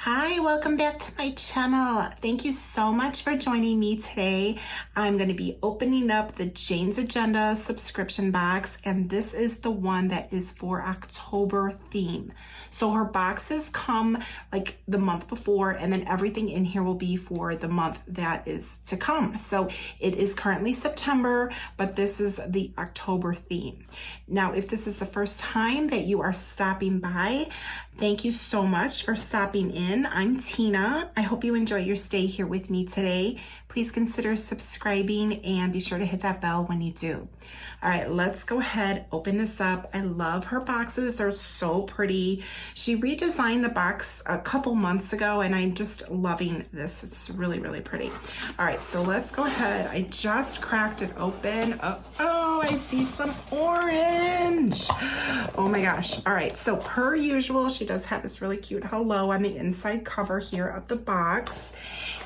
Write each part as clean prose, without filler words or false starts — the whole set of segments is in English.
Hi, welcome back to my channel. Thank you so much for joining me today. I'm going to be opening up the Jane's Agenda subscription box, and this is the one that is for October theme. So her boxes come like the month before, and then everything in here will be for the month that is to come. So it is currently September, but this is the October theme. Now, if this is the first time that you are stopping by, thank you so much for stopping in. I'm Tina. I hope you enjoy your stay here with me today. Please consider subscribing and be sure to hit that bell when you do. All right, let's go ahead, open this up. I love her boxes. They're so pretty. She redesigned the box a couple months ago and I'm just loving this. It's really, really pretty. All right, so let's go ahead. I just cracked it open. Oh, I see some orange. Oh my gosh. All right, so per usual, she does have this really cute hello on the inside cover here of the box.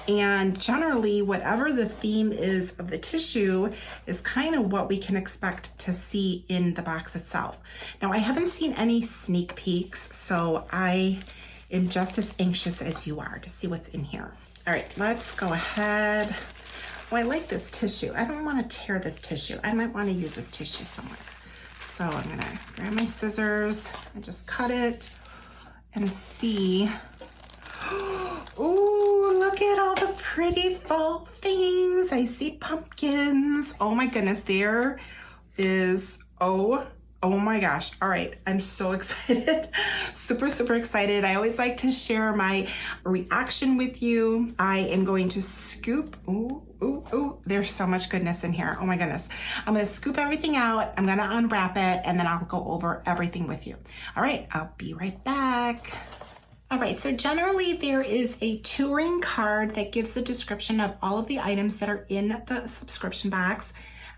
And generally, whatever the theme is of the tissue is kind of what we can expect to see in the box itself. Now, I haven't seen any sneak peeks, so I am just as anxious as you are to see what's in here. All right, let's go ahead. Oh, I like this tissue. I don't want to tear this tissue. I might want to use this tissue somewhere. So I'm gonna grab my scissors and just cut it and see. Ooh, look at all the pretty fall things. I see pumpkins. Oh my goodness, there is, oh my gosh. All right, I'm so excited. Super excited. I always like to share my reaction with you. I am going to scoop, ooh, there's so much goodness in here. Oh my goodness. I'm gonna scoop everything out. I'm gonna unwrap it and then I'll go over everything with you. All right, I'll be right back. All right, so generally there is a touring card that gives the description of all of the items that are in the subscription box.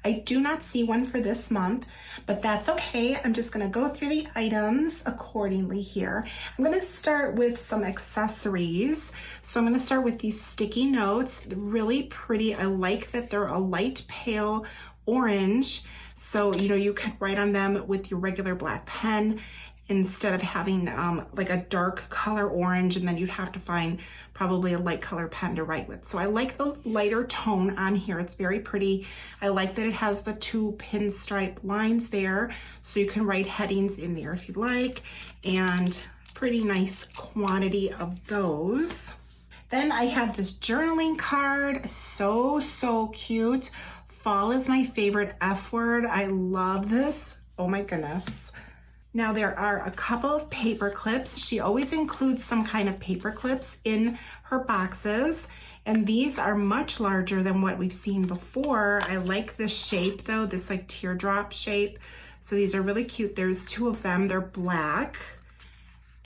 I do not see one for this month, but that's okay. I'm just gonna go through the items accordingly here. I'm gonna start with some accessories. So I'm gonna start with these sticky notes, really pretty. I like that they're a light pale orange. So, you know, you could write on them with your regular black pen instead of having like a dark color orange, and then you'd have to find probably a light color pen to write with. So I like the lighter tone on here. It's very pretty. I like that it has the two pinstripe lines there, so you can write headings in there if you'd like, and pretty nice quantity of those. Then I have this journaling card, so cute. Fall is my favorite F word. I love this. Oh my goodness. Now there are a couple of paper clips. She always includes some kind of paper clips in her boxes, and these are much larger than what we've seen before. I like this shape though, this like teardrop shape. So these are really cute. There's two of them. They're black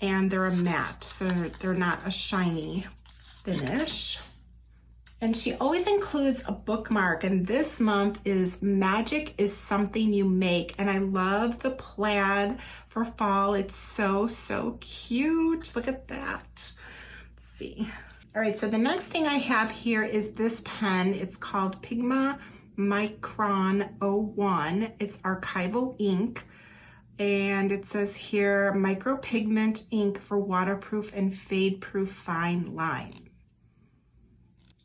and they're a matte, so they're not a shiny finish. And she always includes a bookmark, and this month is Magic is Something You Make. And I love the plaid for fall. It's so cute. Look at that. Let's see. All right, so the next thing I have here is this pen. It's called Pigma Micron 01. It's archival ink. And it says here, micropigment ink for waterproof and fade-proof fine line.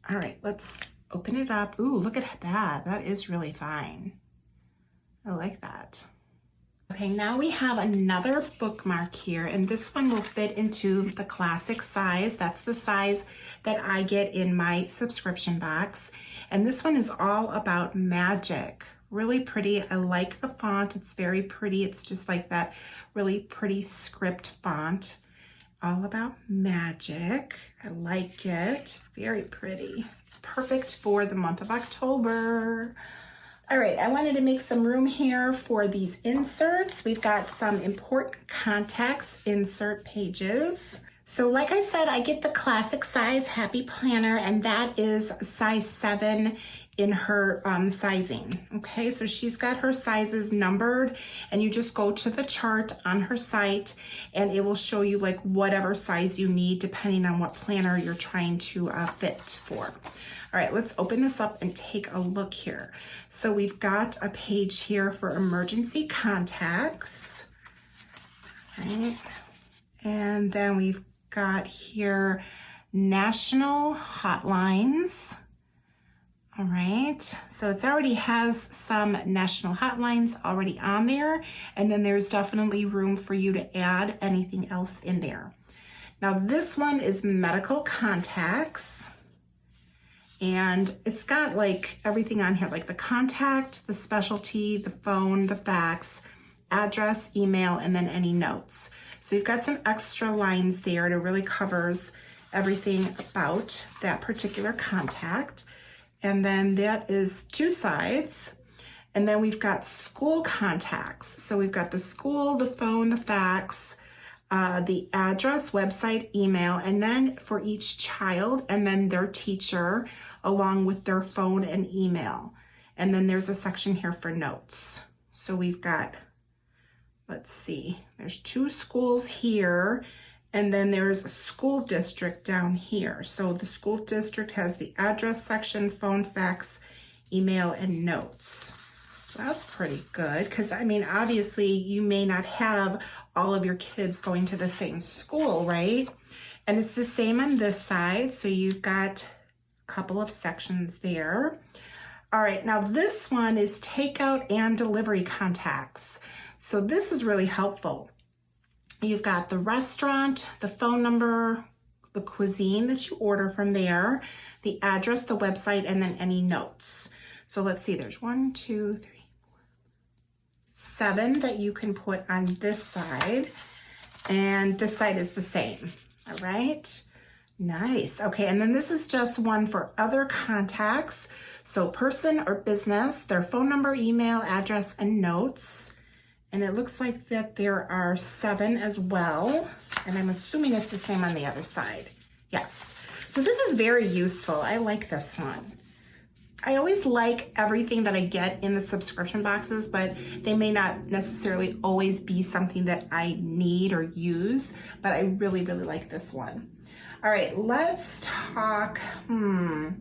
All right, let's open it up. Ooh, look at that. That is really fine. I like that. Okay, now we have another bookmark here, and this one will fit into the classic size. That's the size that I get in my subscription box. And this one is all about magic. Really pretty. I like the font. It's very pretty. It's just like that really pretty script font. All about magic. I like it. Very pretty. It's perfect for the month of October. All right, I wanted to make some room here for these inserts. We've got some important contacts insert pages. So like I said, I get the classic size Happy Planner, and that is size 7 in her sizing. Okay, so she's got her sizes numbered, and you just go to the chart on her site and it will show you like whatever size you need depending on what planner you're trying to fit for. All right, let's open this up and take a look here. So we've got a page here for emergency contacts. All right. And then we've got here national hotlines. All right, so it's already has some national hotlines already on there, and then there's definitely room for you to add anything else in there. Now this one is medical contacts, and it's got like everything on here, like the contact, the specialty, the phone, the fax, address, email, and then any notes. So you've got some extra lines there, and it really covers everything about that particular contact. And then that is 2 sides. And then we've got school contacts. So we've got the school, the phone, the fax, the address, website, email, and then for each child, and then their teacher, along with their phone and email. And then there's a section here for notes. So we've got, let's see, there's 2 schools here, and then there's a school district down here. So the school district has the address section, phone, fax, email, and notes. So that's pretty good, because I mean, obviously you may not have all of your kids going to the same school, right? And it's the same on this side. So you've got a couple of sections there. All right, now this one is takeout and delivery contacts. So this is really helpful. You've got the restaurant, the phone number, the cuisine that you order from there, the address, the website, and then any notes. So let's see, there's 1, 2, 3, 4, 7 that you can put on this side, and this side is the same. All right, nice. Okay, and then this is just one for other contacts. So person or business, their phone number, email, address, and notes. And it looks like that there are 7 as well. And I'm assuming it's the same on the other side. Yes. So this is very useful. I like this one. I always like everything that I get in the subscription boxes, but they may not necessarily always be something that I need or use, but I really, really like this one. All right, let's talk, I'm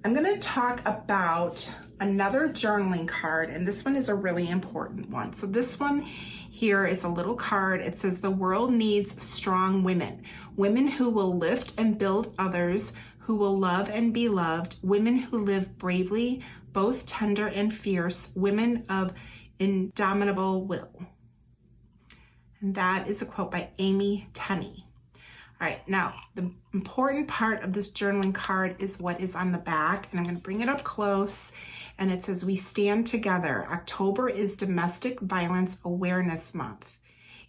gonna talk about another journaling card, and this one is a really important one. So this one here is a little card. It says, the world needs strong women, women who will lift and build others, who will love and be loved, women who live bravely, both tender and fierce, women of indomitable will. And that is a quote by Amy Tenney. All right, now the important part of this journaling card is what is on the back, and I'm going to bring it up close. And it says, we stand together. October is Domestic Violence Awareness Month.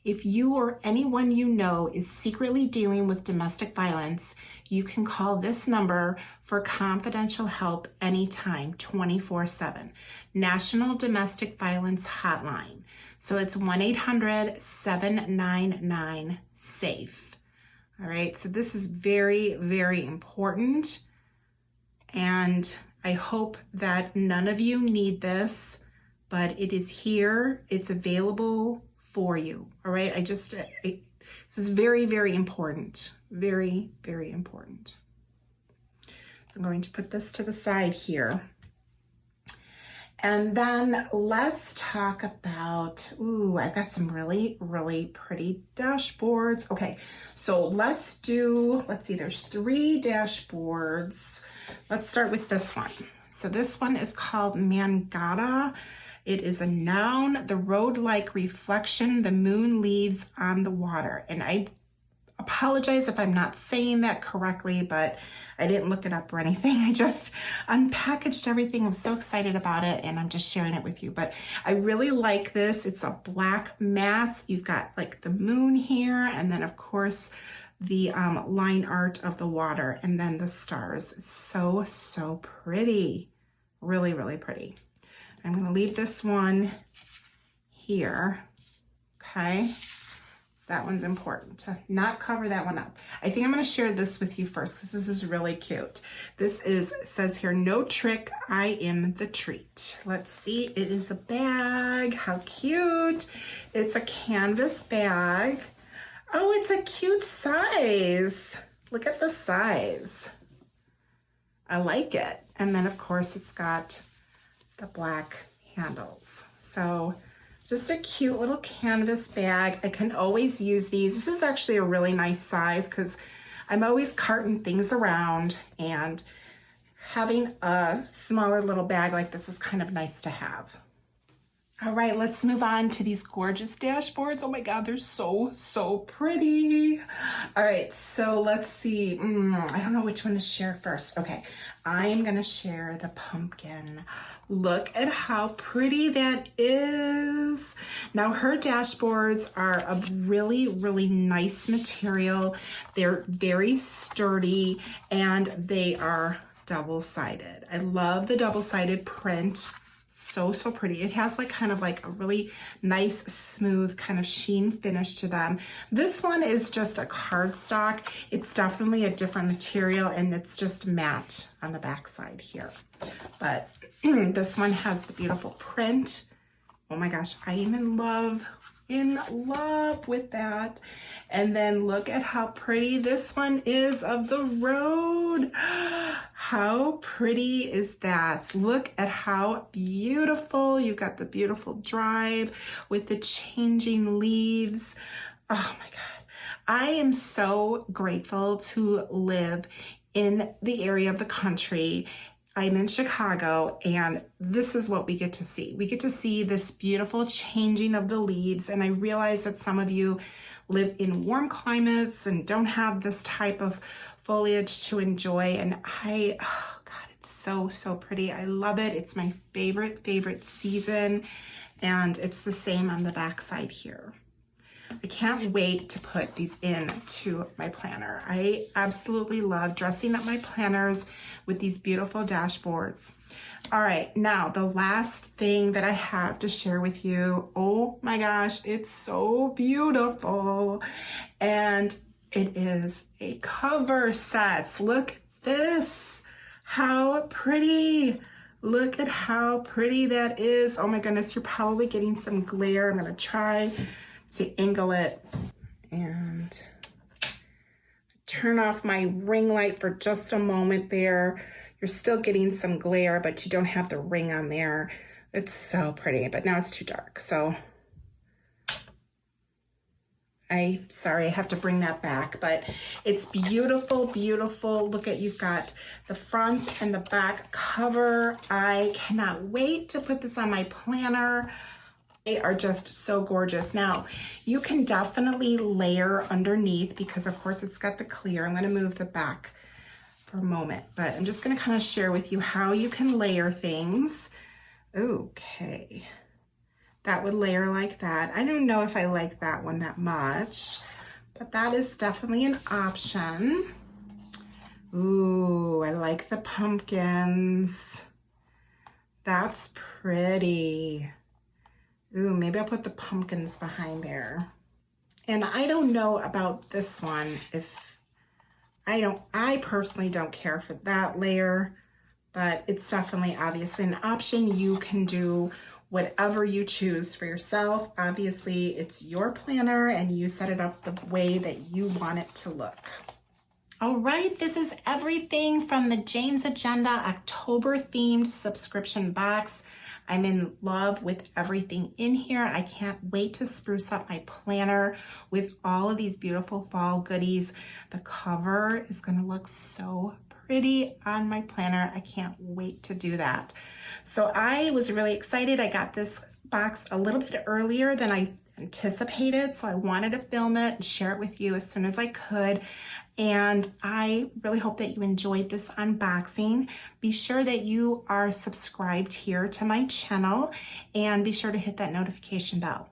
If you or anyone you know is secretly dealing with domestic violence, you can call this number for confidential help anytime, 24/7. National Domestic Violence Hotline. So it's 1-800-799-SAFE. All right, so this is very, very important. And I hope that none of you need this, but it is here. It's available for you. All right, this is very, very important. Very, very important. So I'm going to put this to the side here. And then let's talk about, I've got some really, really pretty dashboards. Okay, so let's see, there's 3 dashboards. Let's start with this one. So this one is called Mangata. It is a noun, the road-like reflection the moon leaves on the water. And I apologize if I'm not saying that correctly, but I didn't look it up or anything. I just unpackaged everything. I'm so excited about it, and I'm just sharing it with you. But I really like this. It's a black mat. You've got like the moon here, and then of course the line art of the water, and then the stars. It's so, so pretty. Really, really pretty. I'm going to leave this one here. Okay. So that one's important to not cover that one up. I think I'm going to share this with you first because this is really cute. This says here, no trick, I am the treat. Let's see. It is a bag. How cute. It's a canvas bag. Oh, it's a cute size. Look at the size. I like it. And then of course it's got the black handles. So Just a cute little canvas bag. I can always use these. This is actually a really nice size because I'm always carting things around, and having a smaller little bag like this is kind of nice to have. All right, let's move on to these gorgeous dashboards. Oh my God, they're so, so pretty. All right, so let's see. I don't know which one to share first. Okay, I'm gonna share the pumpkin. Look at how pretty that is. Now her dashboards are a really, really nice material. They're very sturdy and they are double-sided. I love the double-sided print. So, so pretty. It has like kind of like a really nice, smooth kind of sheen finish to them. This one is just a cardstock. It's definitely a different material and it's just matte on the back side here. But this one has the beautiful print. Oh my gosh, I am in love with that. And then look at how pretty this one is of the road. How pretty is that? Look at how beautiful. You got the beautiful drive with the changing leaves. Oh my God. I am so grateful to live in the area of the country. I'm in Chicago, and this is what we get to see. We get to see this beautiful changing of the leaves, and I realize that some of you live in warm climates and don't have this type of foliage to enjoy, and oh God, it's so, so pretty. I love it. It's my favorite season, and it's the same on the back side here. I can't wait to put these into my planner. I absolutely love dressing up my planners with these beautiful dashboards. All right, now the last thing that I have to share with you, oh my gosh, it's so beautiful. And it is a cover set. Look at this, how pretty. Look at how pretty that is. Oh my goodness, you're probably getting some glare. I'm gonna try to angle it and turn off my ring light for just a moment there. You're still getting some glare, but you don't have the ring on there. It's so pretty, but now it's too dark. So sorry, I have to bring that back, but it's beautiful, beautiful. Look at, you've got the front and the back cover. I cannot wait to put this on my planner. They are just so gorgeous. Now, you can definitely layer underneath because of course it's got the clear. I'm gonna move the back for a moment, but I'm just gonna kind of share with you how you can layer things. Okay, that would layer like that. I don't know if I like that one that much, but that is definitely an option. Ooh, I like the pumpkins. That's pretty. Ooh, maybe I'll put the pumpkins behind there. And I don't know about this one. I personally don't care for that layer, but it's definitely obviously an option. You can do whatever you choose for yourself. Obviously, it's your planner and you set it up the way that you want it to look. All right, this is everything from the Jane's Agenda October themed subscription box. I'm in love with everything in here. I can't wait to spruce up my planner with all of these beautiful fall goodies. The cover is gonna look so pretty on my planner. I can't wait to do that. So I was really excited. I got this box a little bit earlier than I anticipated, so I wanted to film it and share it with you as soon as I could. And I really hope that you enjoyed this unboxing. Be sure that you are subscribed here to my channel and be sure to hit that notification bell.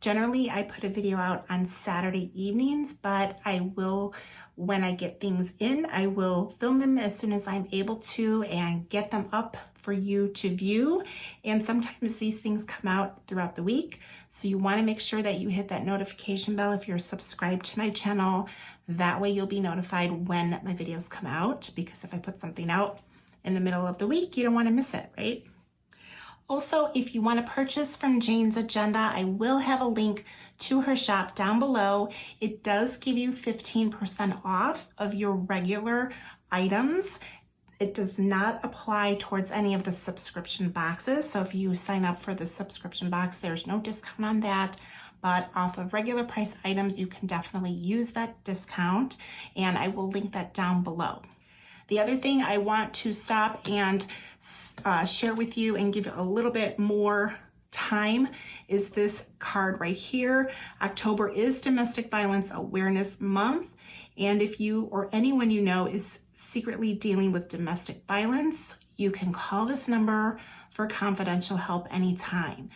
Generally, I put a video out on Saturday evenings, but I will, when I get things in, I will film them as soon as I'm able to and get them up for you to view. And sometimes these things come out throughout the week. So you want to make sure that you hit that notification bell if you're subscribed to my channel. That way you'll be notified when my videos come out, because if I put something out in the middle of the week, you don't want to miss it, right? Also, if you want to purchase from Jane's Agenda, I will have a link to her shop down below. It does give you 15% off of your regular items. It does not apply towards any of the subscription boxes. So if you sign up for the subscription box, there's no discount on that. But off of regular price items, you can definitely use that discount, and I will link that down below. The other thing I want to stop and share with you and give a little bit more time is this card right here. October is Domestic Violence Awareness Month, and if you or anyone you know is secretly dealing with domestic violence, you can call this number for confidential help anytime.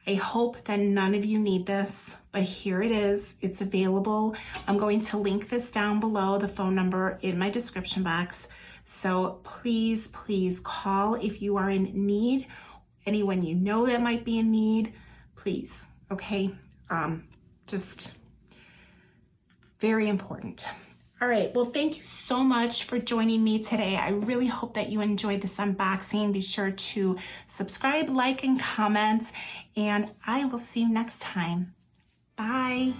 I hope that none of you need this, but here it is. It's available. I'm going to link this down below, the phone number in my description box. So please, please call if you are in need. Anyone you know that might be in need, please, okay? Just very important. All right, well, thank you so much for joining me today. I really hope that you enjoyed this unboxing. Be sure to subscribe, like, and comment, and I will see you next time. Bye.